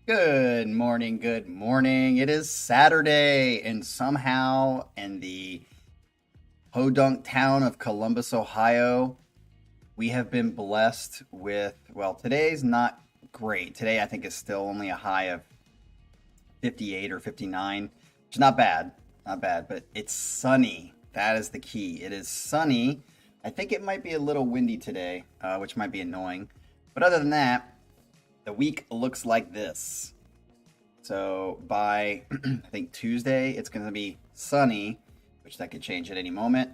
Good morning, good morning. It is Saturday, and somehow in the podunk town of Columbus, Ohio, we have been blessed with, well, today's not great. Today, I think, is still only a high of 58 or 59, which is not bad, but it's sunny. That is the key. It is sunny. I think it might be a little windy today, which might be annoying. But other than that, the week looks like this. So by I think Tuesday, it's going to be sunny, which that could change at any moment,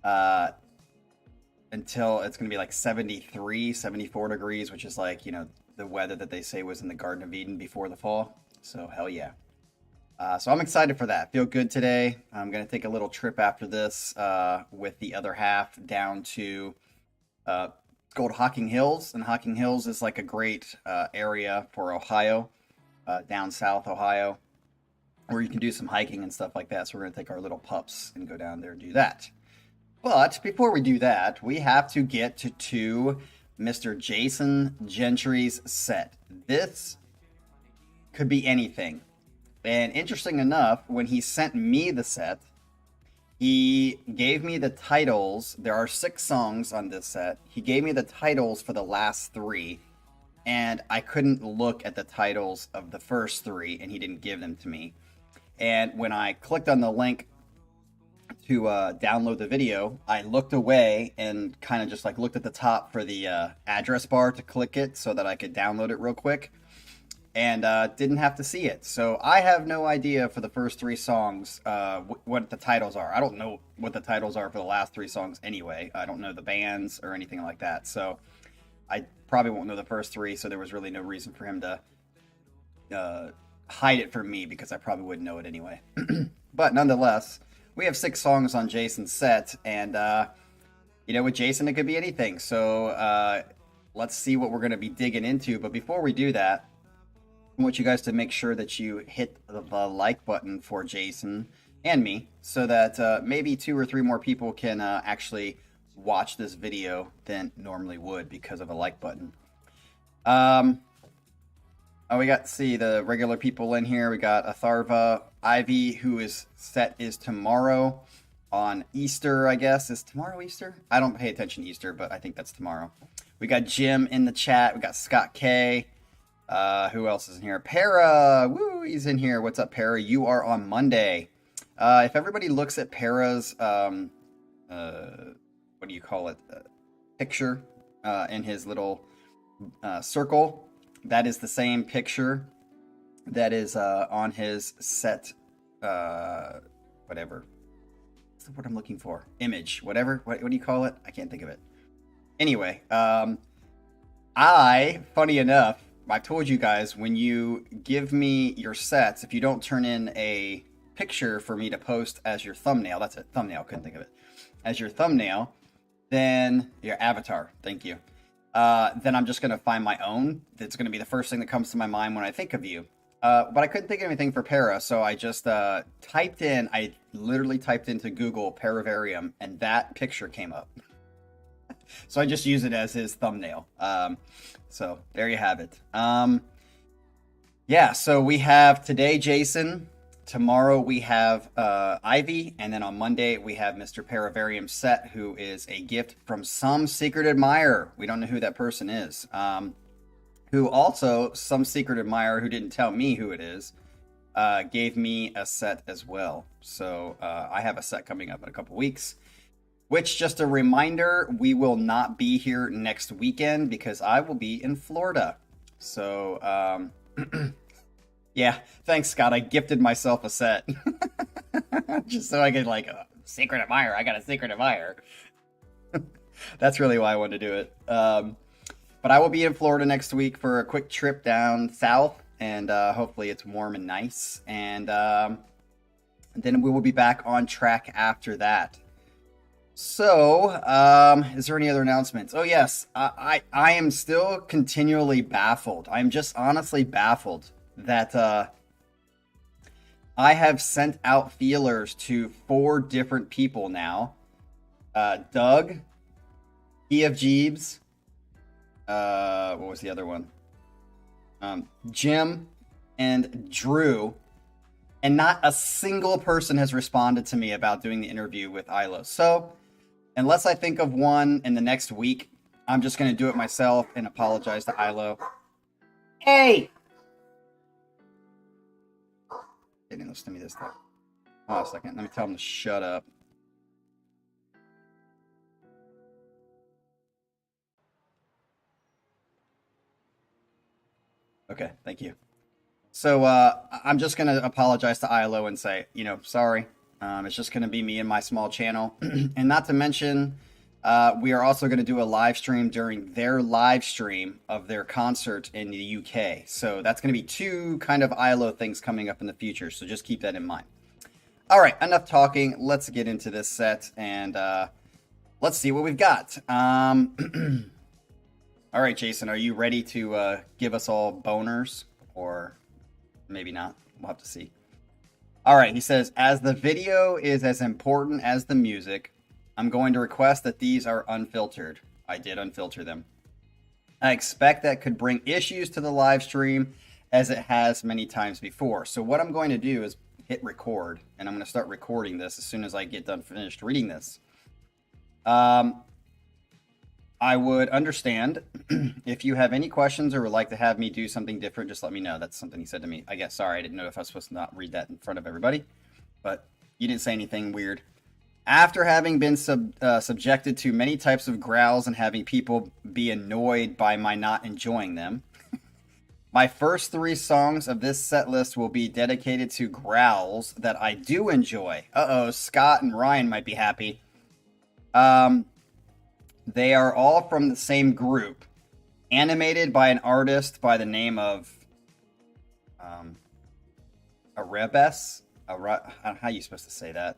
until it's going to be like 73, 74 degrees, which is like, the weather that they say was in the Garden of Eden before the fall. So hell yeah. So I'm excited for that. Feel good today. I'm going to take a little trip after this with the other half down to go to Hocking Hills. And Hocking Hills is like a great area for Ohio, down south Ohio, where you can do some hiking and stuff like that. So we're going to take our little pups and go down there and do that. But before we do that, we have to get to Mr. Jason Gentry's set. This could be anything. And interesting enough, when he sent me the set, he gave me the titles. There are 6 songs on this set. He gave me the titles for the last 3, and I couldn't look at the titles of the first 3, and he didn't give them to me. And when I clicked on the link to download the video, I looked away and kind of just like looked at the top for the address bar to click it so that I could download it real quick, and didn't have to see it. So I have no idea for the first 3 songs what the titles are. I don't know what the titles are for the last 3 songs anyway. I don't know the bands or anything like that. So I probably won't know the first 3, so there was really no reason for him to hide it from me, because I probably wouldn't know it anyway. But nonetheless, we have 6 songs on Jason's set, and with Jason, it could be anything. So let's see what we're going to be digging into. But before we do that, I want you guys to make sure that you hit the like button for Jason and me, so that maybe 2 or 3 more people can actually watch this video than normally would because of a like button. We got, see, the regular people in here. We got Atharva, Ivy, who is set is tomorrow on Easter, I guess. Is tomorrow Easter? I don't pay attention to Easter, but I think that's tomorrow. We got Jim in the chat. We got Scott K. Who else is in here? Para, woo, he's in here. What's up, Para? You are on Monday. If everybody looks at Para's, what do you call it? Picture in his little circle, that is the same picture that is on his set, whatever. What's the word I'm looking for? Image, whatever. What do you call it? I can't think of it. Anyway, funny enough, I told you guys, when you give me your sets, if you don't turn in a picture for me to post as your thumbnail, that's it, thumbnail, couldn't think of it, as your thumbnail, then your avatar, thank you, then I'm just going to find my own. That's going to be the first thing that comes to my mind when I think of you. But I couldn't think of anything for Para, so I just I literally typed into Google Paravarium, and that picture came up. So I just use it as his thumbnail. So there you have it. Yeah, so we have today Jason. Tomorrow we have Ivy. And then on Monday we have Mr. Paravarium Set, who is a gift from some secret admirer. We don't know who that person is. Who also, some secret admirer who didn't tell me who it is, gave me a set as well. So I have a set coming up in a couple weeks. Which, just a reminder, we will not be here next weekend because I will be in Florida. So, yeah, thanks, Scott. I gifted myself a set. Just so I could, secret admirer. I got a secret admirer. That's really why I wanted to do it. But I will be in Florida next week for a quick trip down south. And hopefully it's warm and nice. And then we will be back on track after that. So, is there any other announcements? Oh, yes. I am still continually baffled. I'm just honestly baffled that I have sent out feelers to 4 different people now. Doug, E.F. Jeeves, what was the other one? Jim, and Drew, and not a single person has responded to me about doing the interview with ILO. So, unless I think of one in the next week, I'm just going to do it myself and apologize to ILO. Hey! They didn't listen to me this time. Hold on a second. Let me tell them to shut up. Okay, thank you. So I'm just going to apologize to ILO and say, sorry. It's just going to be me and my small channel. And not to mention, we are also going to do a live stream during their live stream of their concert in the UK. So that's going to be two kind of ILO things coming up in the future. So just keep that in mind. All right, enough talking. Let's get into this set and let's see what we've got. All right, Jason, are you ready to give us all boners? Or maybe not. We'll have to see. All right, he says, as the video is as important as the music, I'm going to request that these are unfiltered. I did unfilter them. I expect that could bring issues to the live stream as it has many times before. So what I'm going to do is hit record, and I'm going to start recording this as soon as I get done finished reading this. I would understand if you have any questions or would like to have me do something different, just let me know. That's something he said to me. I guess, sorry, I didn't know if I was supposed to not read that in front of everybody, but you didn't say anything weird. After having been subjected to many types of growls and having people be annoyed by my not enjoying them, my first 3 songs of this set list will be dedicated to growls that I do enjoy. Uh-oh, Scott and Ryan might be happy. They are all from the same group, animated by an artist by the name of Ahrybes. How are you supposed to say that?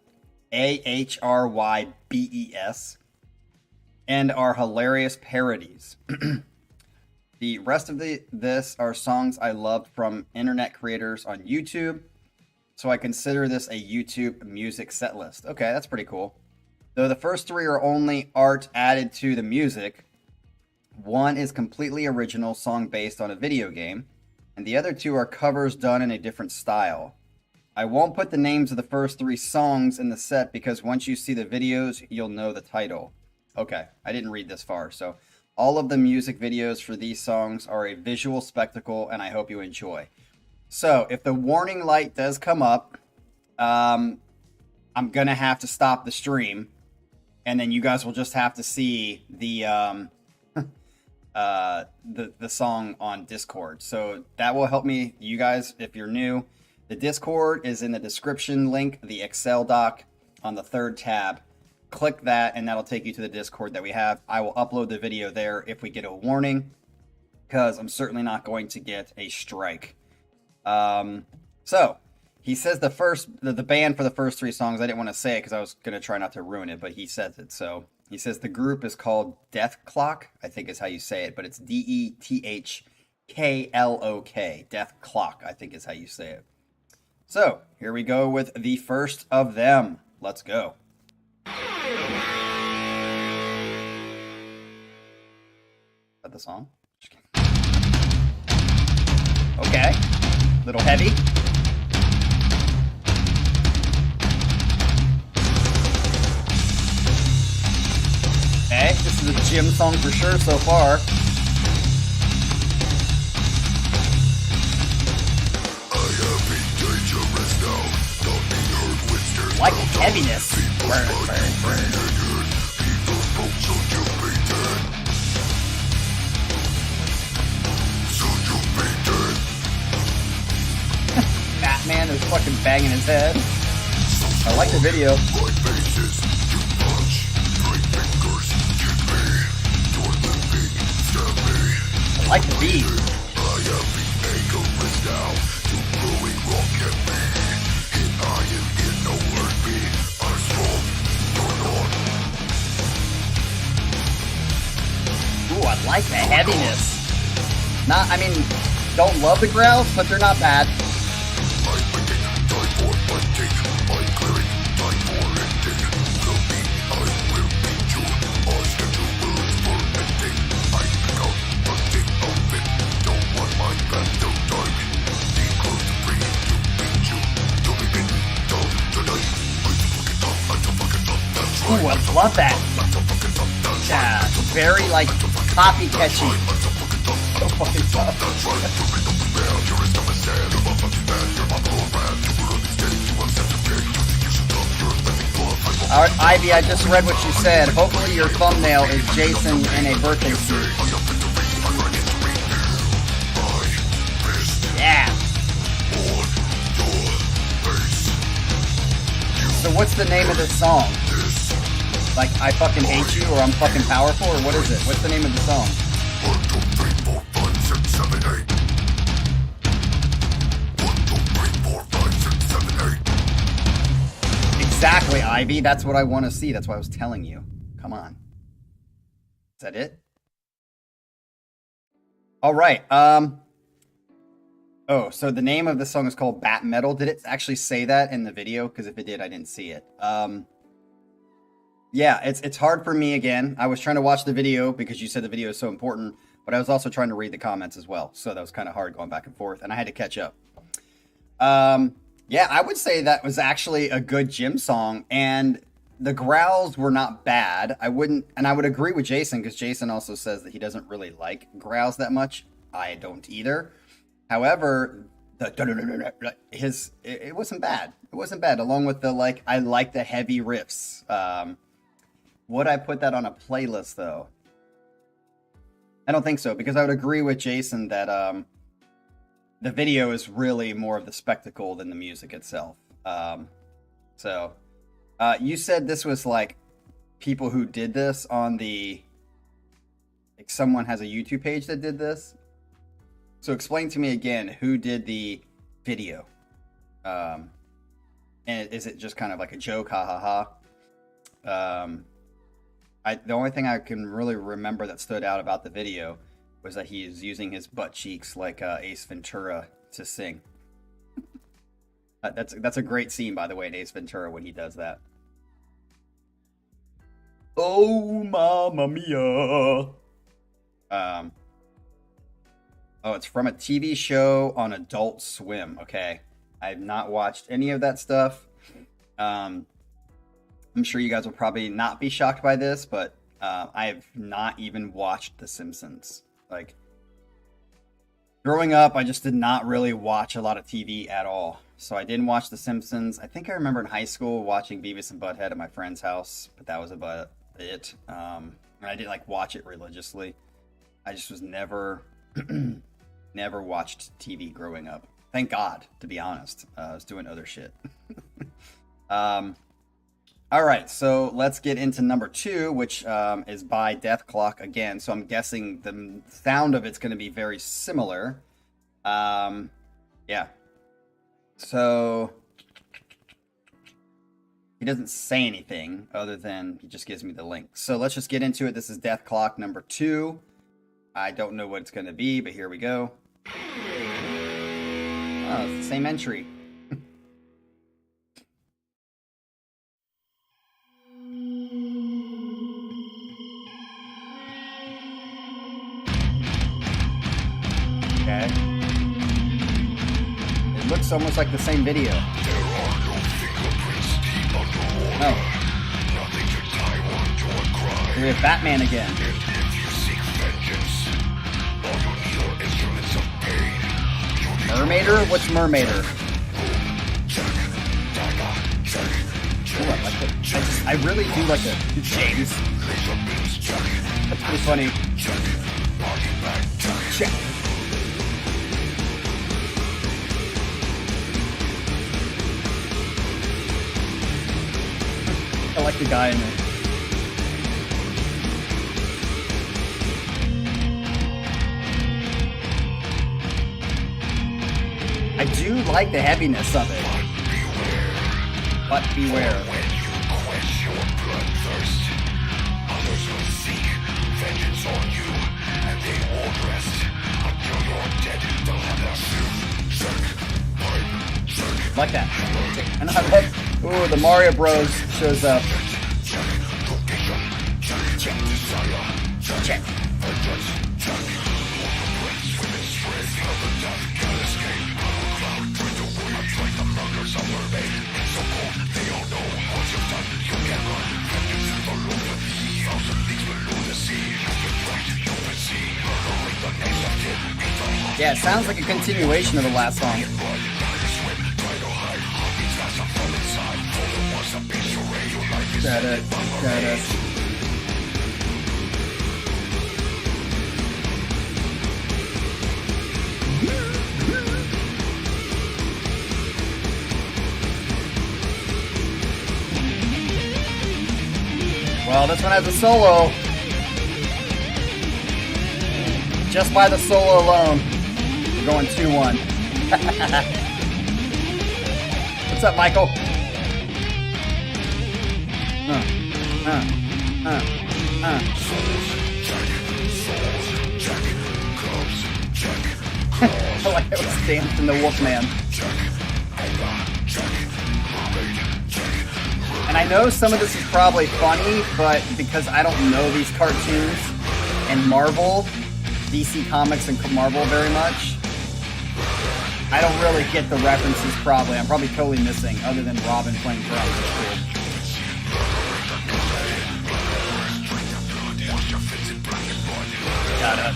Ahrybes, and are hilarious parodies. The rest of this are songs I loved from internet creators on YouTube, so I consider this a YouTube music set list. Okay, that's pretty cool. Though the first 3 are only art added to the music, one is completely original song based on a video game, and the other 2 are covers done in a different style. I won't put the names of the first 3 songs in the set because once you see the videos, you'll know the title. Okay, I didn't read this far, so all of the music videos for these songs are a visual spectacle, and I hope you enjoy. So, if the warning light does come up, I'm going to have to stop the stream. And then you guys will just have to see the song on Discord. So that will help me. You guys, if you're new, the Discord is in the description link, the Excel doc on the 3rd tab. Click that, and that'll take you to the Discord that we have. I will upload the video there if we get a warning, because I'm certainly not going to get a strike. So he says the band for the first 3 songs, I didn't want to say it because I was going to try not to ruin it, but he says it. So he says the group is called Dethklok, I think is how you say it, but it's Dethklok. Dethklok, I think is how you say it. So here we go with the first of them. Let's go. Is that the song? Okay. Little heavy. Okay, this is a gym song for sure so far. Like the heaviness. Burn, burn, burn. Batman is fucking banging his head. I like the video. I like the beat. Ooh, I like the heaviness. Don't love the growls, but they're not bad. Love that. Yeah, very like copy catchy. So fucking tough. Alright, Ivy, I just read what you said. Hopefully your thumbnail is Jason in a birthday suit. Yeah. So what's the name of this song? Like, I fucking hate you, or I'm fucking powerful, or what is it? What's the name of the song? 1, 2, 3, 4, 5, 6, 7, 8. 1, 2, 3, 4, 5, 6, 7, 8. Exactly, Ivy. That's what I want to see. That's why I was telling you. Come on. Is that it? All right. Oh, so the name of the song is called Bat Metal. Did it actually say that in the video? Because if it did, I didn't see it. Yeah, it's hard for me again. I was trying to watch the video because you said the video is so important, but I was also trying to read the comments as well. So that was kind of hard going back and forth, and I had to catch up. Yeah, I would say that was actually a good gym song, and the growls were not bad. I would agree with Jason, because Jason also says that he doesn't really like growls that much. I don't either. However, it wasn't bad. It wasn't bad, along with the, like, I like the heavy riffs. Would I put that on a playlist, though? I don't think so, because I would agree with Jason that the video is really more of the spectacle than the music itself. You said this was, like, people who did this on the... Like, someone has a YouTube page that did this? So explain to me again, who did the video? And is it just kind of like a joke, ha ha ha? The only thing I can really remember that stood out about the video was that he is using his butt cheeks like Ace Ventura to sing. That's a great scene, by the way, in Ace Ventura when he does that. Oh, mamma mia. Oh, it's from a TV show on Adult Swim. Okay. I have not watched any of that stuff. I'm sure you guys will probably not be shocked by this, but I have not even watched The Simpsons. Like, growing up, I just did not really watch a lot of TV at all. So I didn't watch The Simpsons. I think I remember in high school watching Beavis and Butthead at my friend's house, but that was about it. And I didn't like watch it religiously. I just was never watched TV growing up. Thank God, to be honest. I was doing other shit. All right, so let's get into number 2, which is by Dethklok again. So I'm guessing the sound of it's going to be very similar. Yeah. So he doesn't say anything other than he just gives me the link. So let's just get into it. This is Dethklok number 2. I don't know what it's going to be, but here we go. Oh, it's the same entry. Okay. It looks almost like the same video. Oh. We have Batman again. Mermaider? What's Mermaider? Ooh, I really do like the James. That's pretty funny. Check. I like the guy in there. I do like the heaviness of it. But beware. When you quench your bloodthirst, others will seek vengeance on you, and they won't rest until you're dead. They'll have their Like that. And I love. Ooh, the Mario Bros shows up. Check. Check. Yeah, it sounds like a continuation of the last song. Well, this one has a solo. Just by the solo alone, we're going 2-1. What's up, Michael? I like how it's dancing the Wolfman. And I know some of this is probably funny, but because I don't know these cartoons and Marvel, DC Comics and Marvel very much, I don't really get the references probably. I'm probably totally missing, other than Robin playing drums. It's cool. Got it.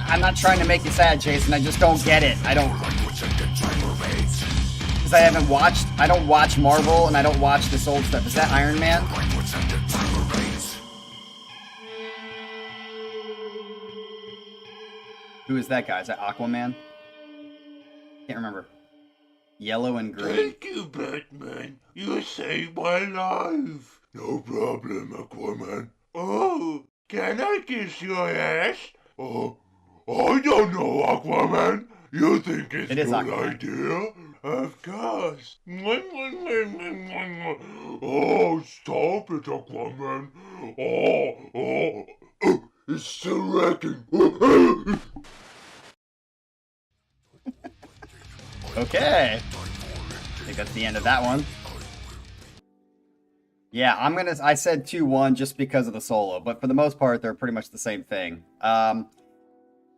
I'm not trying to make you sad, Jason. I just don't get it. I don't... Because I haven't watched... I don't watch Marvel, and I don't watch this old stuff. Is that Iron Man? Who is that guy? Is that Aquaman? Can't remember. Yellow and green. Thank you, Batman. You saved my life. No problem, Aquaman. Oh, can I kiss your ass? Oh, I don't know, Aquaman. You think it's a good idea? Of course. Oh, stop it, Aquaman. Oh, it's still wrecking. Okay. I think that's the end of that one. Yeah, I said 2-1 just because of the solo, but for the most part, they're pretty much the same thing.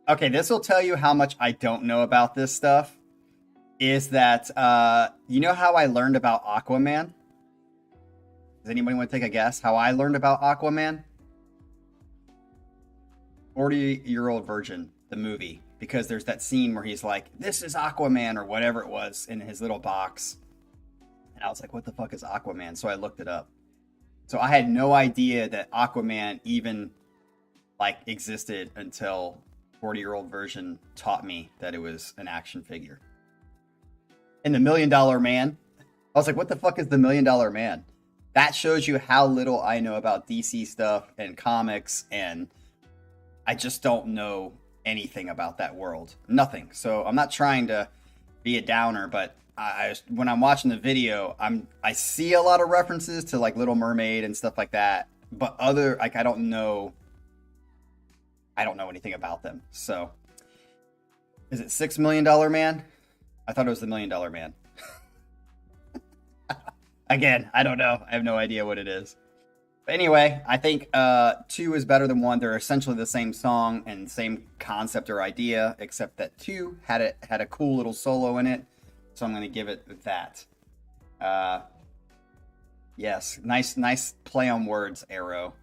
Okay, this will tell you how much I don't know about this stuff. Is that, you know how I learned about Aquaman? Does anybody want to take a guess how I learned about Aquaman? 40-Year-Old Virgin, the movie. Because there's that scene where he's like, this is Aquaman, or whatever it was, in his little box. And I was like, what the fuck is Aquaman? So I looked it up. So I had no idea that Aquaman even, like, existed until 40-Year-Old Virgin taught me that it was an action figure. And the $1 Million Man, I was like, what the fuck is the $1 Million Man? That shows you how little I know about DC stuff and comics, and I just don't know anything about that world. Nothing. So I'm not trying to be a downer, but when I'm watching the video, I see a lot of references to like Little Mermaid and stuff like that, but I don't know anything about them. So is it $6 Million Man? I thought it was the $1 Million Man. Again, I don't know. I have no idea what it is. But anyway, I think 2 is better than 1. They're essentially the same song and same concept or idea, except that 2 had a cool little solo in it. So I'm going to give it that. Yes, nice play on words, O3RO.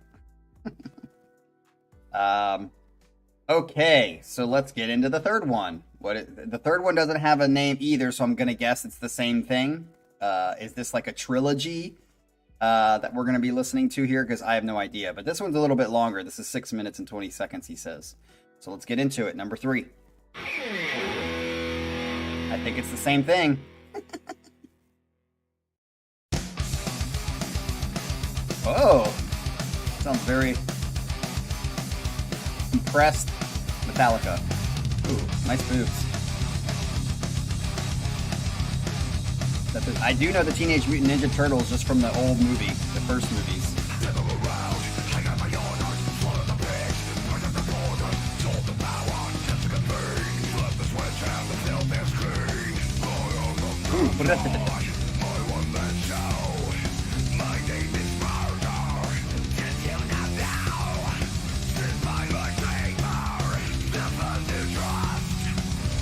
Okay, so let's get into the third one. The third one doesn't have a name either, so I'm going to guess it's the same thing. Is this like a trilogy that we're going to be listening to here? Because I have no idea. But this one's a little bit longer. This is 6 minutes and 20 seconds, he says. So let's get into it. Number 3. I think it's the same thing. Oh, sounds very compressed Metallica. Ooh, nice boobs. I do know the Teenage Mutant Ninja Turtles just from the old movie, the first movies. Ooh, what is that?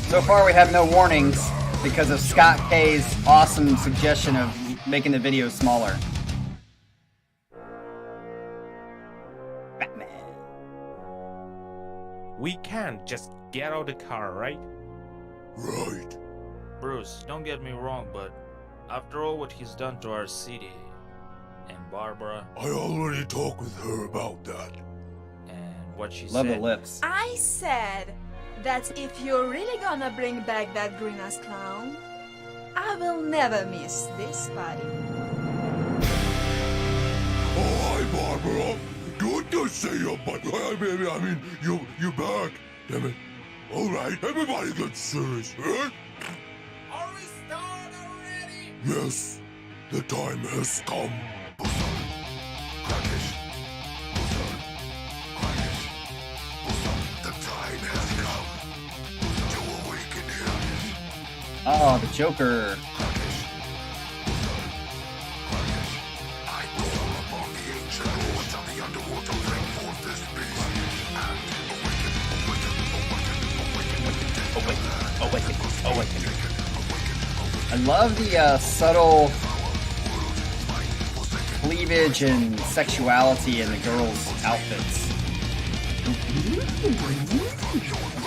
So far we have no warnings because of Scott K's awesome suggestion of making the video smaller. We can't just get out of the car, right? Right. Bruce, don't get me wrong, but after all what he's done to our city, and Barbara, I already talked with her about that. and what she Love the said, lips. I said that if you're really gonna bring back that green-ass clown, I will never miss this party. Oh, hi, Barbara. Good to see you, but I mean, you back. Damn it. All right, everybody get serious, eh? Are we started already? Yes, the time has come. The time has come to awaken him. Oh, the Joker. I call upon the ancient lords of the underworld to bring forth this beast and Awaken. I love the subtle cleavage and sexuality in the girls' outfits.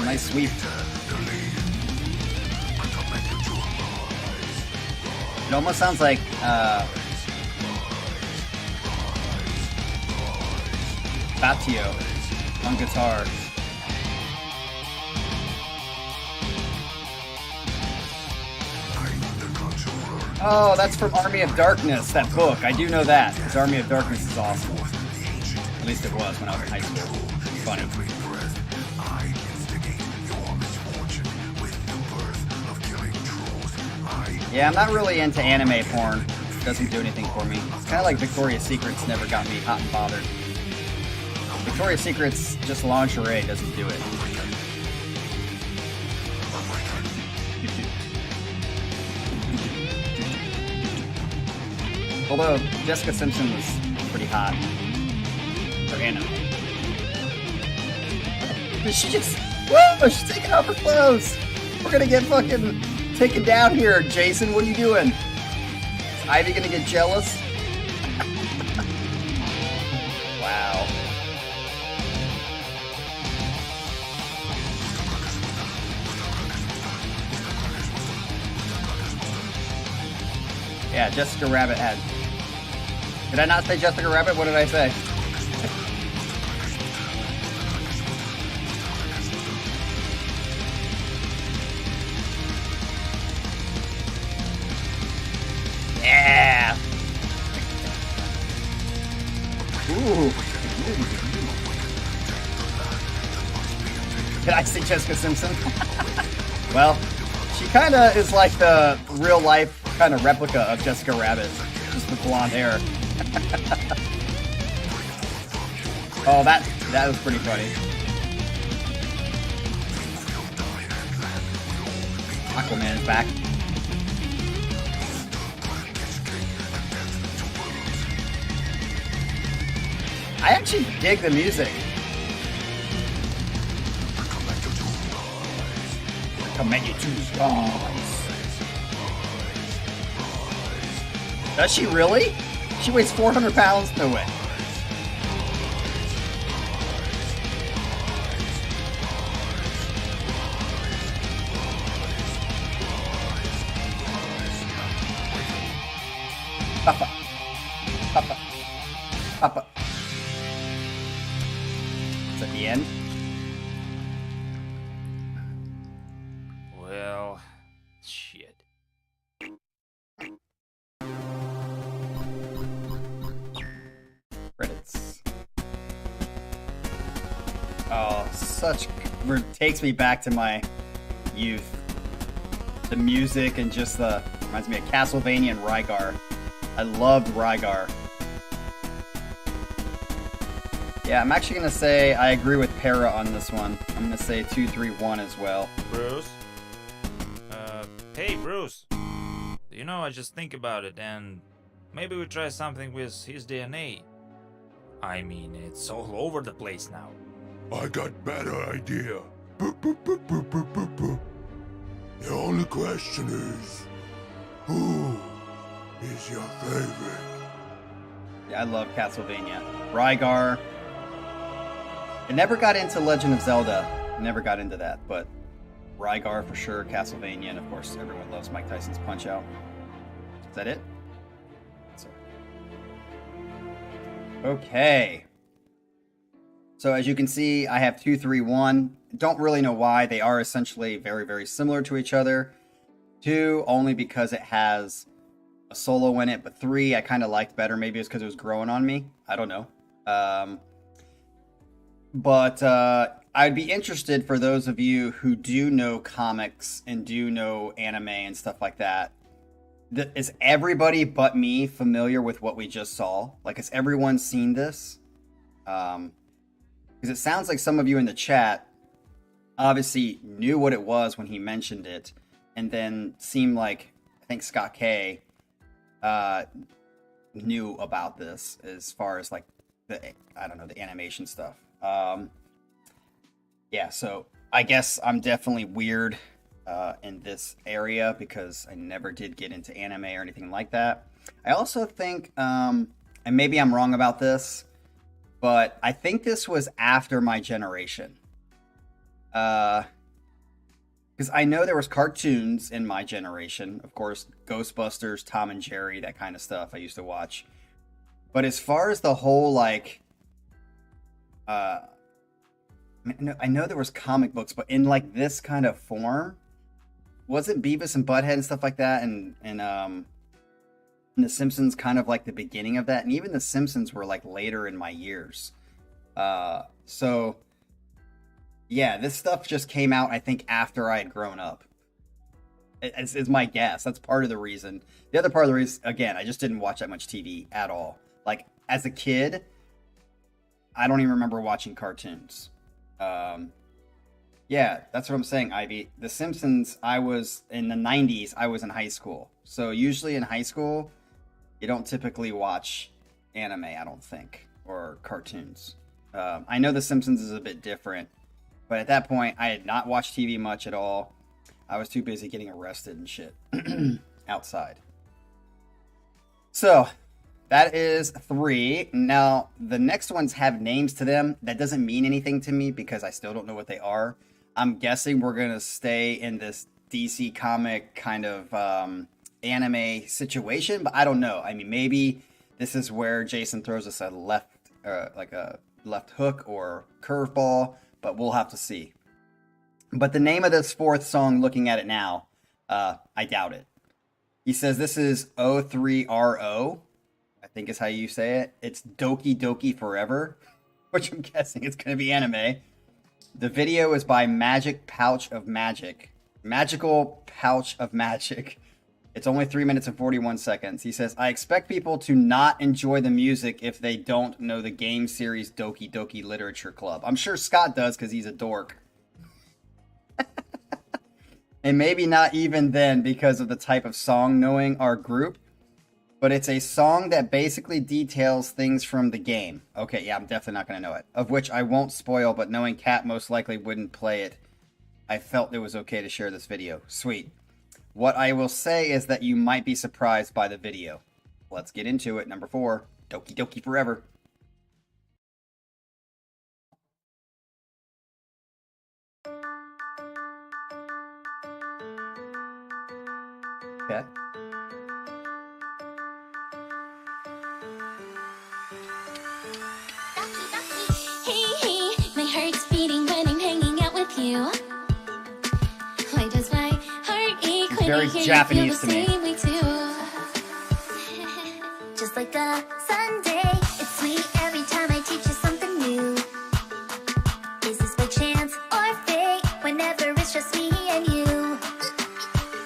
Nice sweep. It almost sounds like Fatio on guitar. Oh, that's from Army of Darkness, that book. I do know that, because Army of Darkness is awesome. At least it was when I was in high school. Funny. Yeah, I'm not really into anime porn. It doesn't do anything for me. It's kind of like Victoria's Secret's never got me hot and bothered. Victoria's Secret's just lingerie doesn't do it. Although Jessica Simpson was pretty hot for anime. She just, whoa, she's taking off her clothes. We're gonna get fucking taken down here, Jason. What are you doing? Is Ivy gonna get jealous? Wow. Yeah, Jessica Rabbit had. Did I not say Jessica Rabbit? What did I say? Yeah. Ooh. Did I say Jessica Simpson? Well, she kind of is like the real life kind of replica of Jessica Rabbit, just with blonde hair. Oh, that was pretty funny. Aquaman's back. I actually dig the music. Command you to rise. Does she really? She weighs 400 pounds? No way. Papa. Papa. Papa. Is that the end? well, shit. Credits. Oh, takes me back to my youth. The music and just reminds me of Castlevania and Rygar. I loved Rygar. Yeah, I'm actually gonna say I agree with Para on this one. I'm gonna say 2-3-1 as well. Bruce? Hey, Bruce. You know, I just think about it, and maybe we try something with his DNA. I mean, it's all over the place now. I got better idea. Boop, boop, boop, boop, boop, boop, boop. The only question is, who is your favorite? Yeah, I love Castlevania. Rygar. I never got into Legend of Zelda. never got into that, but Rygar for sure, Castlevania, and of course everyone loves Mike Tyson's Punch-Out. Is that it? Sorry. Okay. So as you can see, I have 2, 3, 1. Don't really know why. They are essentially very, very similar to each other. 2, only because it has a solo in it, but 3, I kind of liked better. Maybe it's because it was growing on me. I don't know. But I'd be interested for those of you who do know comics and do know anime and stuff like that. Is everybody but me familiar with what we just saw? Like, has everyone seen this? Because it sounds like some of you in the chat obviously knew what it was when he mentioned it, and then seemed like, I think Scott K knew about this as far as like the animation stuff. Yeah, so I guess I'm definitely weird in this area because I never did get into anime or anything like that. I also think, and maybe I'm wrong about this, but I think this was after my generation. Because I know there was cartoons in my generation. Of course, Ghostbusters, Tom and Jerry, that kind of stuff I used to watch. But as far as the whole, like, I know there was comic books, but in, like, this kind of form, wasn't Beavis and Butthead and stuff like that, and The Simpsons kind of like the beginning of that, and even The Simpsons were, like, later in my years. So, yeah, this stuff just came out, I think, after I had grown up. It's my guess. That's part of the reason. The other part of the reason, again, I just didn't watch that much TV at all. Like, as a kid, I don't even remember watching cartoons. Yeah, that's what I'm saying, Ivy. The Simpsons, I was in the 90s, I was in high school. So usually in high school, you don't typically watch anime, I don't think, or cartoons. I know The Simpsons is a bit different, but at that point, I had not watched TV much at all. I was too busy getting arrested and shit outside. So, that is 3. Now, the next ones have names to them. That doesn't mean anything to me because I still don't know what they are. I'm guessing we're going to stay in this DC comic kind of anime situation, but I don't know. I mean, maybe this is where Jason throws us a left hook or curveball, but we'll have to see. But the name of this 4th song, looking at it now, I doubt it. He says this is O3RO. I think is how you say it. It's Doki Doki Forever, which I'm guessing it's going to be anime. The video is by Magical Pouch of Magic. It's only 3 minutes and 41 seconds. He says, I expect people to not enjoy the music if they don't know the game series Doki Doki Literature Club. I'm sure Scott does because he's a dork. And maybe not even then because of the type of song knowing our group. But it's a song that basically details things from the game. Okay, yeah, I'm definitely not going to know it. Of which I won't spoil, but knowing Kat most likely wouldn't play it, I felt it was okay to share this video. Sweet. What I will say is that you might be surprised by the video. Let's get into it. Number 4, Doki Doki Forever. Okay. Hey, hey, my heart's beating when I'm hanging out with you. Why does my heart ache when Very I hear Japanese you to feel me. the same way too? Just like a Sunday, it's sweet every time I teach you something new. Is this by chance or fate? Whenever it's just me and you.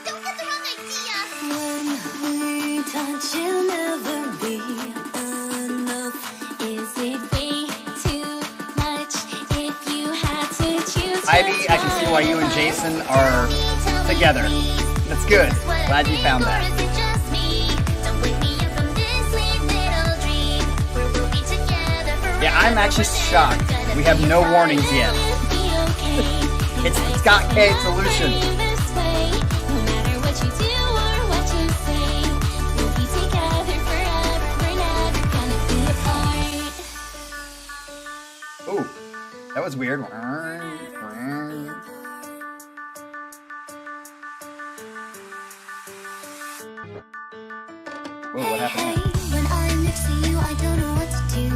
Don't get the wrong idea. When we touch, you'll never be enough. Is it way too much if you had to choose? Ivy, I can see why you and Jason are together. That's good. Glad you found that. Yeah, I'm actually shocked. We have no warnings yet. It's Scott K solution. Ooh, that was weird. next to you, I don't know what to do.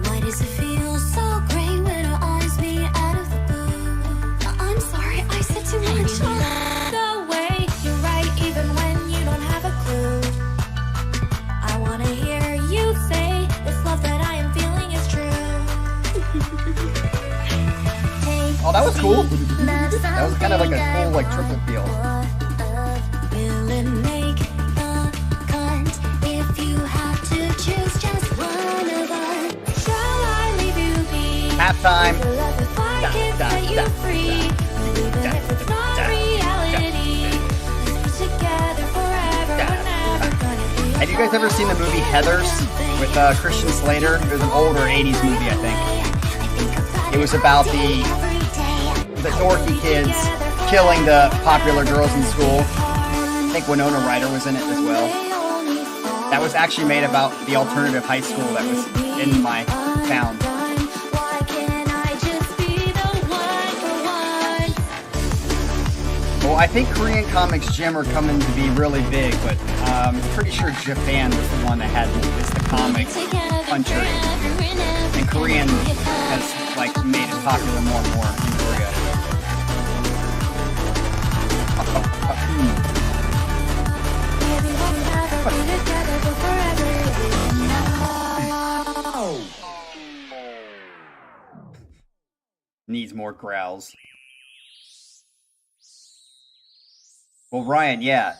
Why does it feel so great when our eyes meet out of the blue? I'm sorry, I said too much. The way you're right, even when you don't have a clue. I wanna hear you say this love that I am feeling is true. Oh, that was cool. That was kind of like a cool, like, triplet feel. Will it make the cut if you have to choose just one of us? Shall I leave you be? Halftime. With the love if I can set you free. Even if it's not reality, let's be together forever. We're never gonna be Have you guys ever seen the movie Heathers with Christian Slater? It was an older 80s movie, I think. It was about the dorky kids killing the popular girls in school. I think Winona Ryder was in it as well. That was actually made about the alternative high school that was in my town. Why can't I just be the one for one? Well, I think Korean comics, Jim, are coming to be really big, but I'm pretty sure Japan was the one that had the comic country. And Korean has like made it popular more and more in Korea. Needs more growls. Well, Ryan, yeah,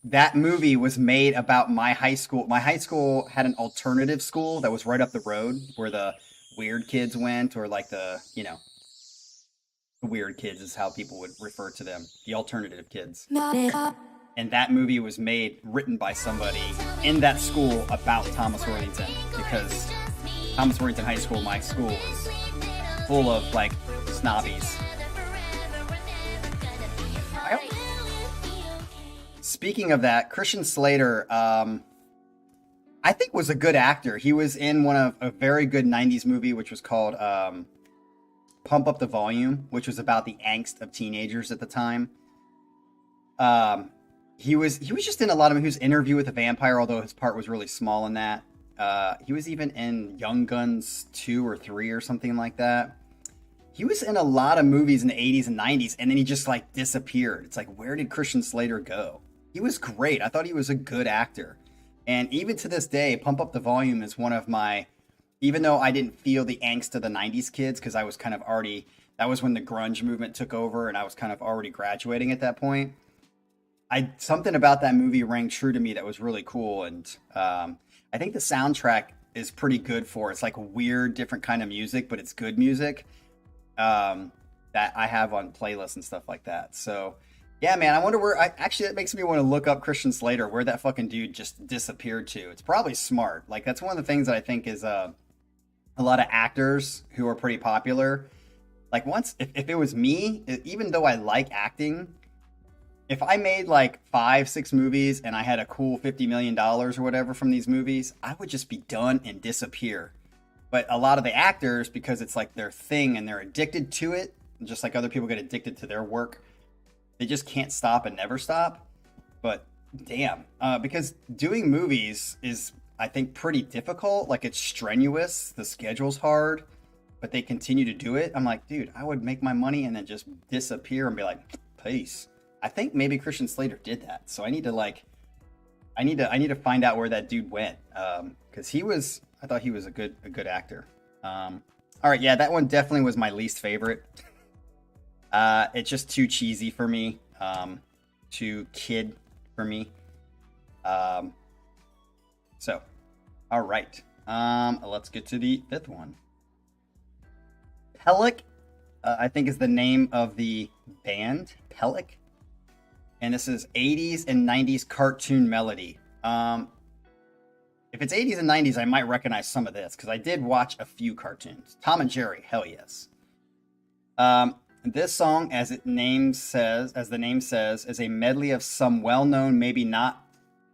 that movie was made about my high school. My high school had an alternative school that was right up the road where the weird kids went, or like the weird kids is how people would refer to them, the alternative kids. And that movie was written by somebody in that school about Thomas Worthington, because Thomas Worthington High School, my school, was full of like snobbies. Speaking of that, Christian Slater, I think was a good actor. He was in one of a very good 90s movie, which was called Pump Up the Volume, which was about the angst of teenagers at the time. He was just in a lot of, he was Interview with a Vampire, although his part was really small in that. He was even in Young Guns 2 or 3 or something like that. He was in a lot of movies in the 80s and 90s, and then he just like disappeared. It's like, where did Christian Slater go? He was great. I thought he was a good actor. And even to this day, Pump Up the Volume is one of my, even though I didn't feel the angst of the 90s kids, because I was kind of already, that was when the grunge movement took over, and I was kind of already graduating at that point. Something about that movie rang true to me that was really cool. And I think the soundtrack is pretty good for it. It's like weird, different kind of music, but it's good music that I have on playlists and stuff like that. So yeah, man, I wonder where, actually that makes me want to look up Christian Slater, where that fucking dude just disappeared to. It's probably smart. Like, that's one of the things that I think is a lot of actors who are pretty popular. Like, once, if it was me, even though I like acting, if I made like 5-6 movies and I had a cool $50 million or whatever from these movies, I would just be done and disappear. But a lot of the actors, because it's like their thing and they're addicted to it, just like other people get addicted to their work, they just can't stop and never stop. But damn, because doing movies is, I think, pretty difficult. Like, it's strenuous, the schedule's hard, but they continue to do it. I'm like, dude, I would make my money and then just disappear and be like, peace. I think maybe Christian Slater did that. So I need to find out where that dude went. Because I thought he was a good actor. All right, yeah, that one definitely was my least favorite. It's just too cheesy for me, too kid for me. So, all right, let's get to the fifth one. Pellek, I think is the name of the band, Pellek. And this is 80s and 90s cartoon melody. If it's 80s and 90s, I might recognize some of this, because I did watch a few cartoons. Tom and Jerry, hell yes. This song, as the name says, is a medley of some well-known, maybe not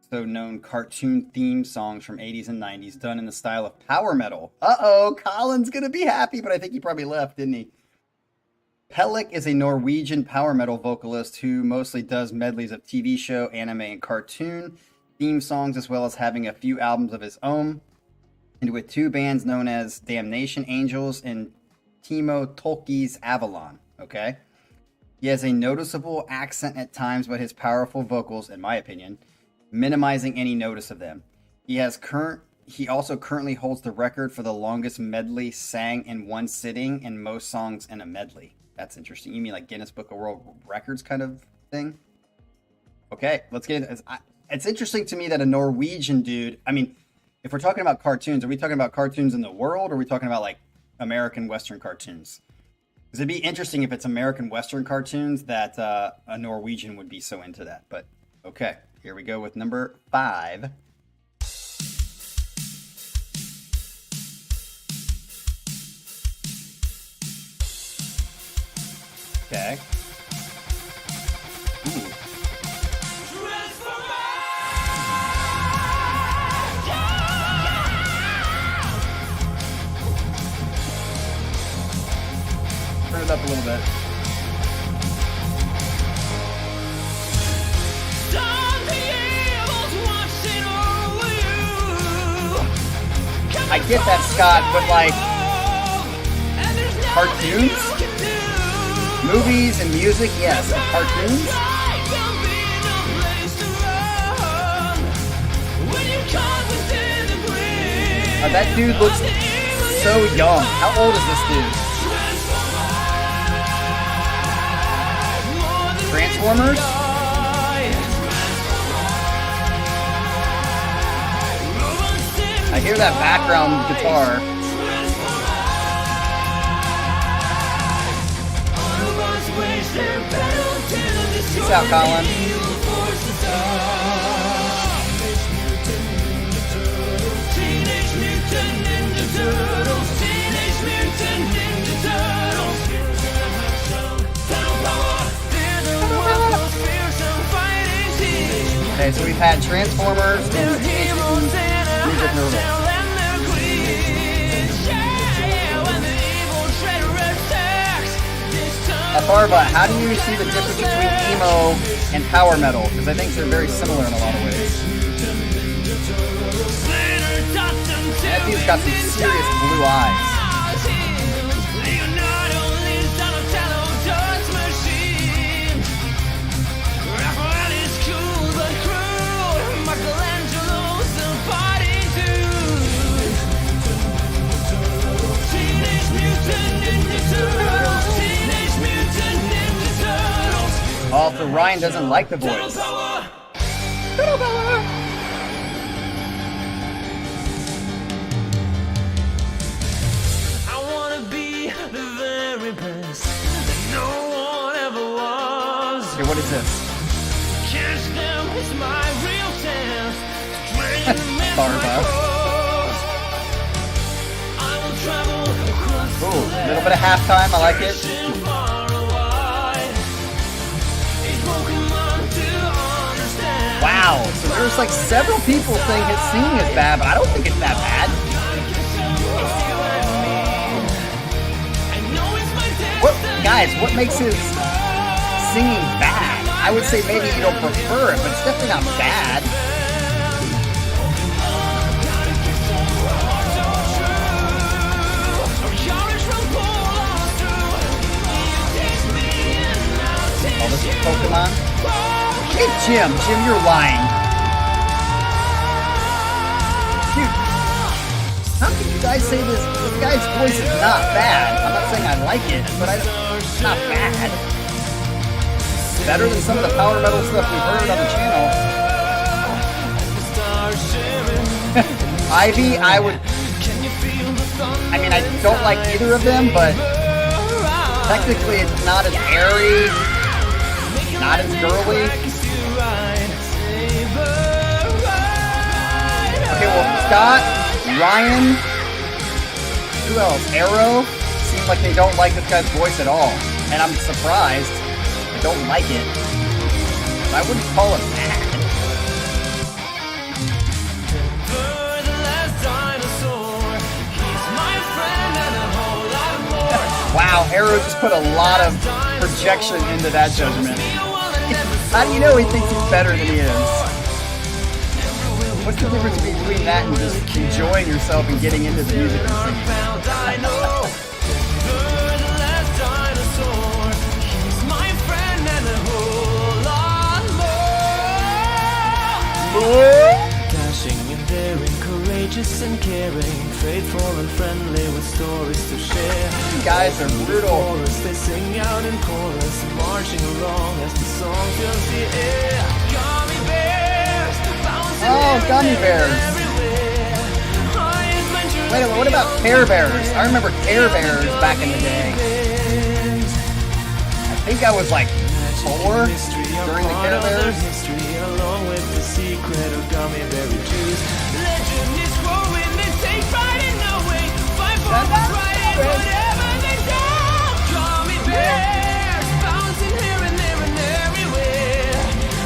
so known cartoon theme songs from 80s and 90s, done in the style of power metal. Uh-oh, Colin's gonna be happy, but I think he probably left, didn't he? Pellek is a Norwegian power metal vocalist who mostly does medleys of TV show, anime, and cartoon. theme songs as well as having a few albums of his own, and with 2 bands known as Damnation Angels and Timo Tolkki's Avalon. Okay? He has a noticeable accent at times, but his powerful vocals, in my opinion, minimizing any notice of them. He also currently holds the record for the longest medley sang in one sitting and most songs in a medley. That's interesting. You mean like Guinness Book of World Records kind of thing? Okay, let's get into it. It's interesting to me that a Norwegian dude, I mean, if we're talking about cartoons, are we talking about cartoons in the world, or are we talking about like American Western cartoons? Because it'd be interesting if it's American Western cartoons that a Norwegian would be so into that. But okay, here we go with number 5. Okay. Ooh. Turn it up a little bit. I get that, Scott, but like cartoons? Movies and music, yes. But cartoons? That dude looks so young. How old is this dude? Transformers? I hear that background guitar. Peace out, Colin. Okay, so we've had Transformers and Teenage Mutant Ninja Turtles. Farva, how do you see the difference between emo and power metal? Because I think they're very similar in a lot of ways. That dude's got some serious blue eyes. Oh, so Ryan doesn't like the voice. I wanna be the very best that no one ever was. Okay, what is this? Catch them is my real chance to drain them in Farva. my clothes. I will travel across Ooh, a little bit of halftime, I like it. Wow, so there's like several people saying his singing is bad, but I don't think it's that bad. What, guys, what makes his singing bad? I would say maybe you don't prefer it, but it's definitely not bad. Oh, this is Pokemon? Hey, Jim, you're lying. Dude, how can you guys say this? This guy's voice is not bad. I'm not saying I like it, but it's not bad. Better than some of the power metal stuff we've heard on the channel. Ivy, I mean, I don't like either of them, but technically it's not as airy, not as girly. Okay, well, Scott, Ryan, who else? O3RO seems like they don't like this guy's voice at all. And I'm surprised. I don't like it. But I wouldn't call it bad. Wow, O3RO just put a lot of projection into that judgment. How do you know he thinks he's better than he is? What's the difference between that and just enjoying yourself and getting into the music? I know. The last dinosaur. He's my friend and a whole lot more. Dashing and daring, courageous and caring, faithful and friendly with stories to share. You guys are brutal. They sing out in chorus, marching along as the song fills the air. Gummy bears, bouncing Gummy bears. Wait, what about Care Bears? I remember Care Bears back in the day. I think I was like 4 during the Care Bears. History, along with the secret of gummy berry juice. Legend is growing, they take pride in knowing. Fight for what's right and whatever they do. Gummy bears, bouncing here and there and everywhere.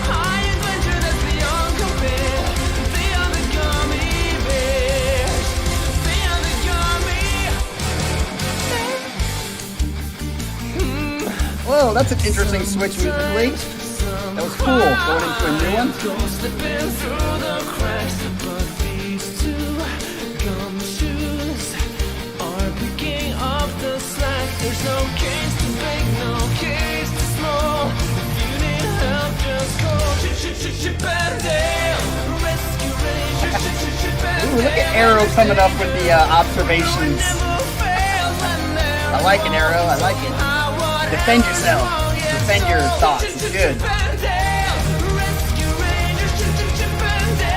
High adventure that's beyond compare. They are the gummy bears. They are the gummy. Whoa, that's an interesting switch musically. That was cool. Going into a new one. Slipping through the cracks, but these two gumshoes are picking up the slack. There's no case too big, no case too small. If you need help, just call Chip and Dale. Rescue Ranger, Chip and Ooh, look at Arrow coming up with the observations. I like it, Arrow. I like it. Defend yourself. Defend your thoughts. It's good.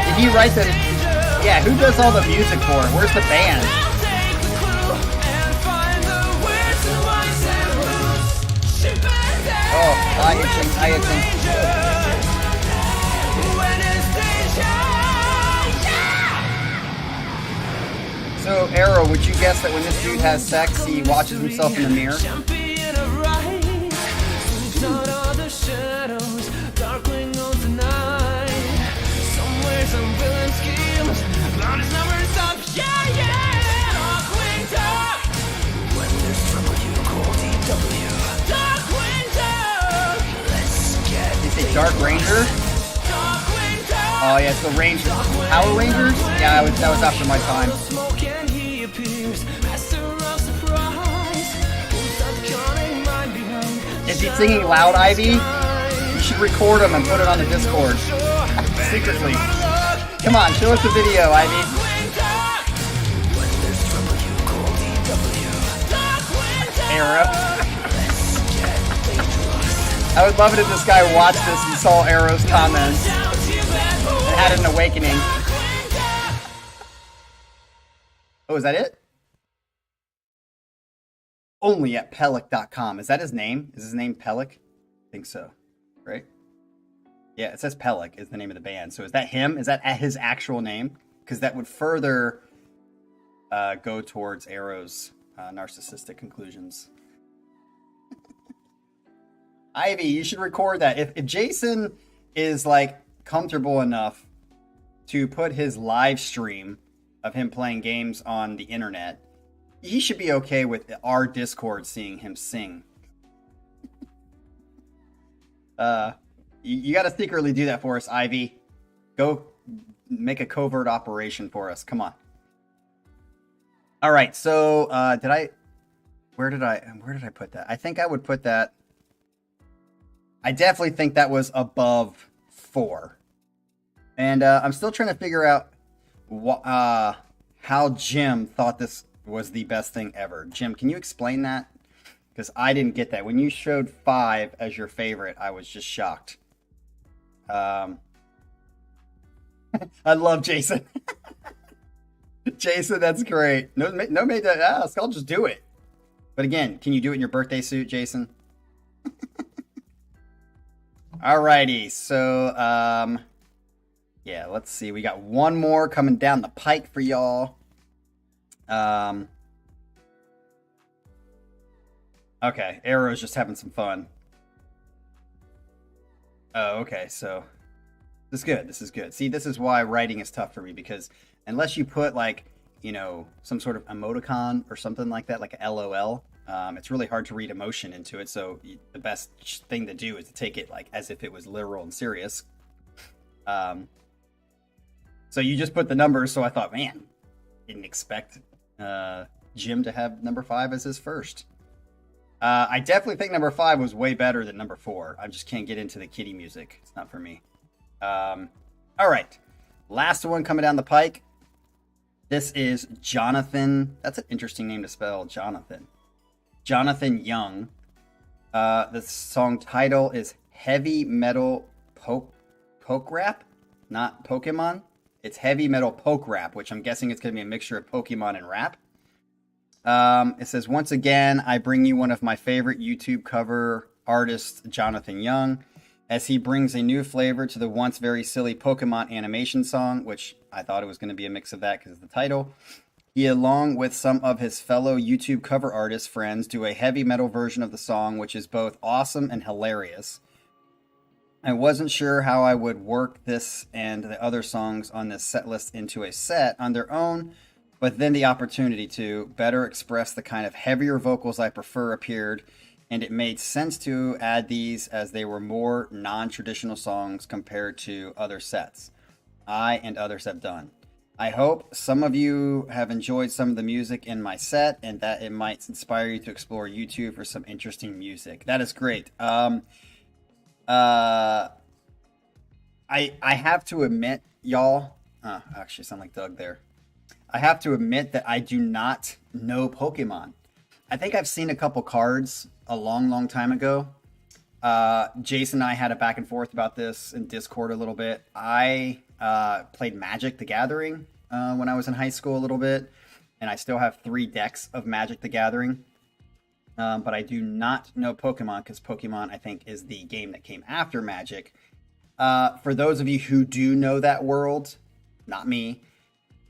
Did he write the... Yeah, who does all the music for it? Where's the band? Oh, hyacinth. So, Arrow, would you guess that when this dude has sex, he watches himself in the mirror? You say Dark Ranger? Oh yeah, so Ranger. Power Rangers? Yeah, that was after my time. Is he singing loud, Ivy? You should record him and put it on the Discord. Secretly. Come on, show us the video, Ivy. Arrow. I would love it if this guy watched this and saw Arrow's comments and had an awakening. Oh, is that it? Only at Pellek.com. Is that his name? Is his name Pellek? I think so. Right? Yeah, it says Pellek is the name of the band. So is that him? Is that his actual name? Because that would further go towards Arrow's narcissistic conclusions. Ivy, you should record that. If Jason is like comfortable enough to put his live stream of him playing games on the internet, he should be okay with our Discord seeing him sing. You got to secretly do that for us, Ivy. Go make a covert operation for us. Come on. All right. So, where did I put that? I think I would put that. I definitely think that was above 4. And I'm still trying to figure out how Jim thought this was the best thing ever. Jim, can you explain that? Because I didn't get that. When you showed 5 as your favorite, I was just shocked. I love Jason. Jason, that's great. No made that ask. I'll just do it. But again, can you do it in your birthday suit, Jason? Alrighty, so yeah, let's see. We got one more coming down the pike for y'all. Okay, Arrow's just having some fun. Oh, okay, so this is good. This is good. See, this is why writing is tough for me, because unless you put like, you know, some sort of emoticon or something like that, like a LOL, it's really hard to read emotion into it. So the best thing to do is to take it like as if it was literal and serious. So you just put the numbers, so I thought, man, didn't expect Jim to have number 5 as his first. I definitely think number 5 was way better than number 4. I just can't get into the kitty music. It's not for me. All right. Last one coming down the pike. This is Jonathan. That's an interesting name to spell, Jonathan. Jonathan Young. The song title is Heavy Metal Poke Rap, not Pokemon. It's Heavy Metal Poke Rap, which I'm guessing it's going to be a mixture of Pokemon and rap. It says, once again, I bring you one of my favorite YouTube cover artists, Jonathan Young, as he brings a new flavor to the once very silly Pokemon animation song, which I thought it was going to be a mix of that because of the title. He, along with some of his fellow YouTube cover artist friends, do a heavy metal version of the song, which is both awesome and hilarious. I wasn't sure how I would work this and the other songs on this set list into a set on their own, but then the opportunity to better express the kind of heavier vocals I prefer appeared, and it made sense to add these as they were more non-traditional songs compared to other sets I and others have done. I hope some of you have enjoyed some of the music in my set and that it might inspire you to explore YouTube for some interesting music. That is great. I have to admit, y'all, actually sound like Doug there. I have to admit that I do not know Pokemon. I think I've seen a couple cards a long time ago. Jason and I had a back and forth about this in Discord a little bit. I played Magic the Gathering when I was in high school a little bit, and I still have 3 decks of Magic the Gathering. But I do not know Pokemon because Pokemon, I think, is the game that came after Magic. For those of you who do know that world, not me,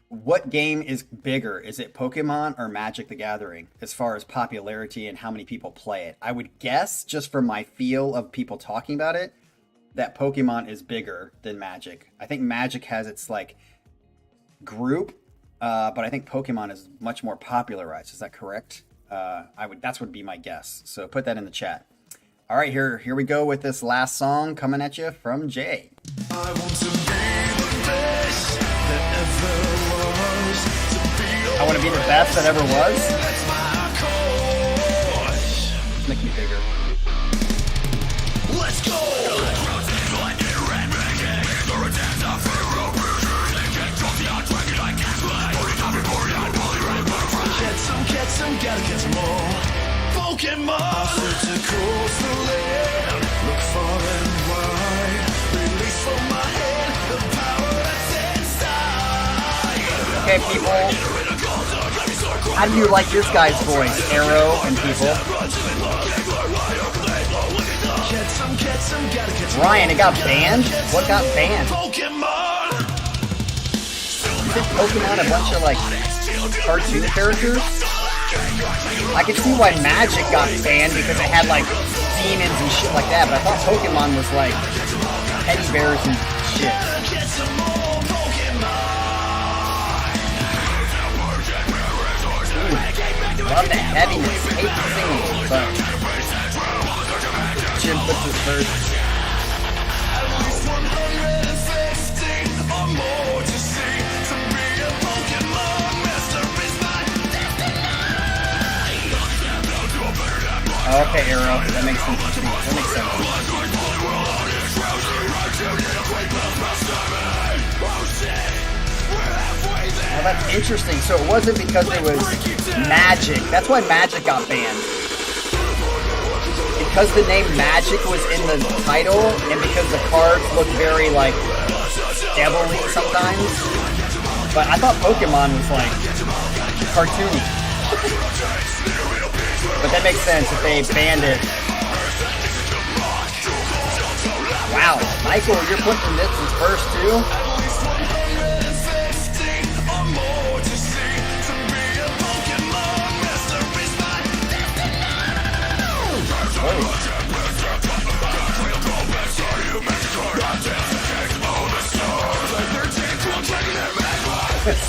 what game is bigger? Is it Pokemon or Magic the Gathering as far as popularity and how many people play it? I would guess, just from my feel of people talking about it, that Pokemon is bigger than Magic. I think Magic has its like group, but I think Pokemon is much more popularized. Is that correct? That's would be my guess. So put that in the chat. All right, here we go with this last song coming at you from Jay. I want to be the best that ever was. I want to be the best that ever was. That's my cause. Make me bigger. Let's go. Get some, gotta get some more Pokemon. I'll search the coastal land, look far and wide, release from my head the power that's inside. Okay, people, how do you like this guy's voice, Arrow and people? Get some, gotta get some Ryan, it got banned? What got banned? Pokemon. Isn't Pokemon a bunch of like cartoon characters? I can see why Magic got banned because it had like demons and shit like that, but I thought Pokemon was like teddy bears and shit. Ooh, love the heaviness. Hate the singing, but Jim puts his verse. Okay, Arrow. That makes sense. That makes sense. Well, that's interesting. So it wasn't because it was Magic. That's why Magic got banned. Because the name Magic was in the title, and because the cards look very, like, devilly sometimes. But I thought Pokemon was, like, cartoony. But that makes sense if they banned it. Wow, Michael, you're putting this as first too?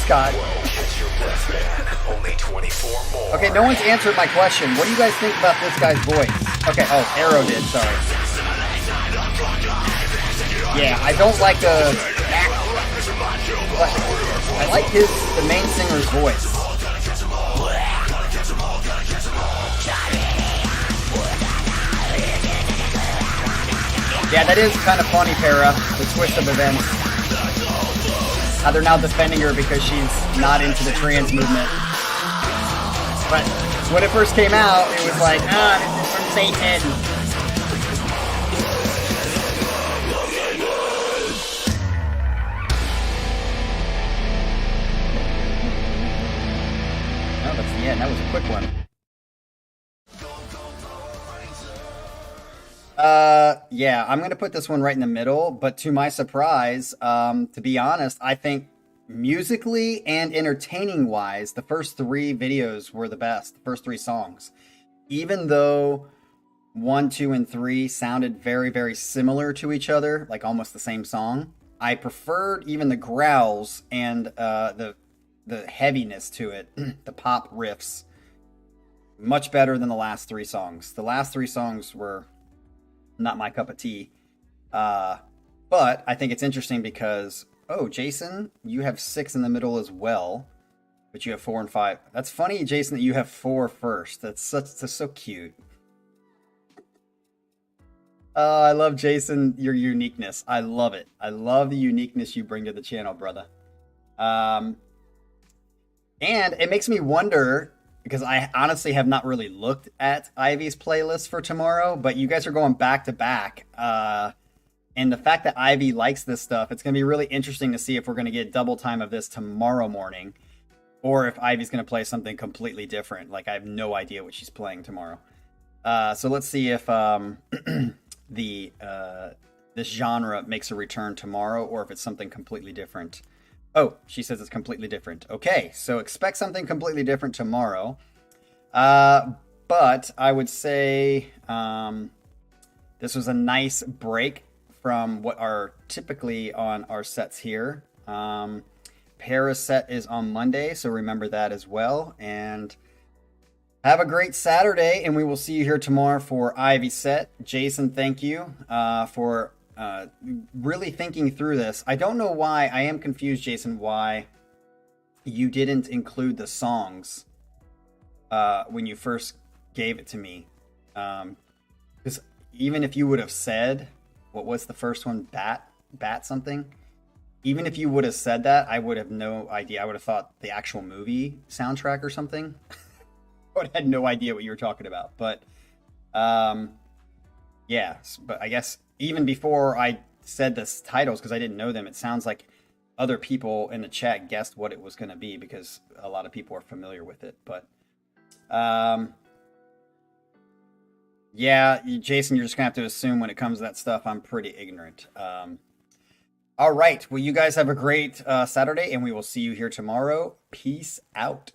Scott. Only 24 more. Okay, no one's answered my question. What do you guys think about this guy's voice? Okay, oh, Arrow did, sorry. Yeah, I don't like the But I like the main singer's voice. Yeah, that is kind of funny, Para, the twist of events. How they're now defending her because she's not into the trans movement. But when it first came out, it was like, this is from Satan. Oh, that's the end. That was a quick one. Yeah, I'm gonna put this one right in the middle, but to my surprise, to be honest, I think musically and entertaining wise, the first 3 videos were the best, the first 3 songs. Even though 1, 2, and 3 sounded very, very similar to each other, like almost the same song, I preferred even the growls and the heaviness to it, the pop riffs, much better than the last 3 songs. The last 3 songs were not my cup of tea. But I think it's interesting because, oh, Jason, you have 6 in the middle as well, but you have 4 and 5. That's funny, Jason, that you have 4 first. That's so cute. I love, Jason, your uniqueness. I love it. I love the uniqueness you bring to the channel, brother. And it makes me wonder, because I honestly have not really looked at Ivy's playlist for tomorrow, but you guys are going back to back. And the fact that Ivy likes this stuff, it's going to be really interesting to see if we're going to get double time of this tomorrow morning, or if Ivy's going to play something completely different. Like, I have no idea what she's playing tomorrow. So let's see if this genre makes a return tomorrow, or if it's something completely different. Oh, she says it's completely different. Okay, so expect something completely different tomorrow. But I would say this was a nice break from what are typically on our sets here. Paris set is on Monday, so remember that as well. And have a great Saturday, and we will see you here tomorrow for Ivy set. Jason, thank you for really thinking through this. I don't know why. I am confused, Jason, why you didn't include the songs when you first gave it to me. Because even if you would have said, what was the first one? Bat something? Even if you would have said that, I would have no idea. I would have thought the actual movie soundtrack or something. I would have had no idea what you were talking about. But, yeah. But I guess even before I said the titles, because I didn't know them, it sounds like other people in the chat guessed what it was going to be, because a lot of people are familiar with it. But, yeah, Jason, you're just going to have to assume when it comes to that stuff, I'm pretty ignorant. All right. Well, you guys have a great Saturday, and we will see you here tomorrow. Peace out.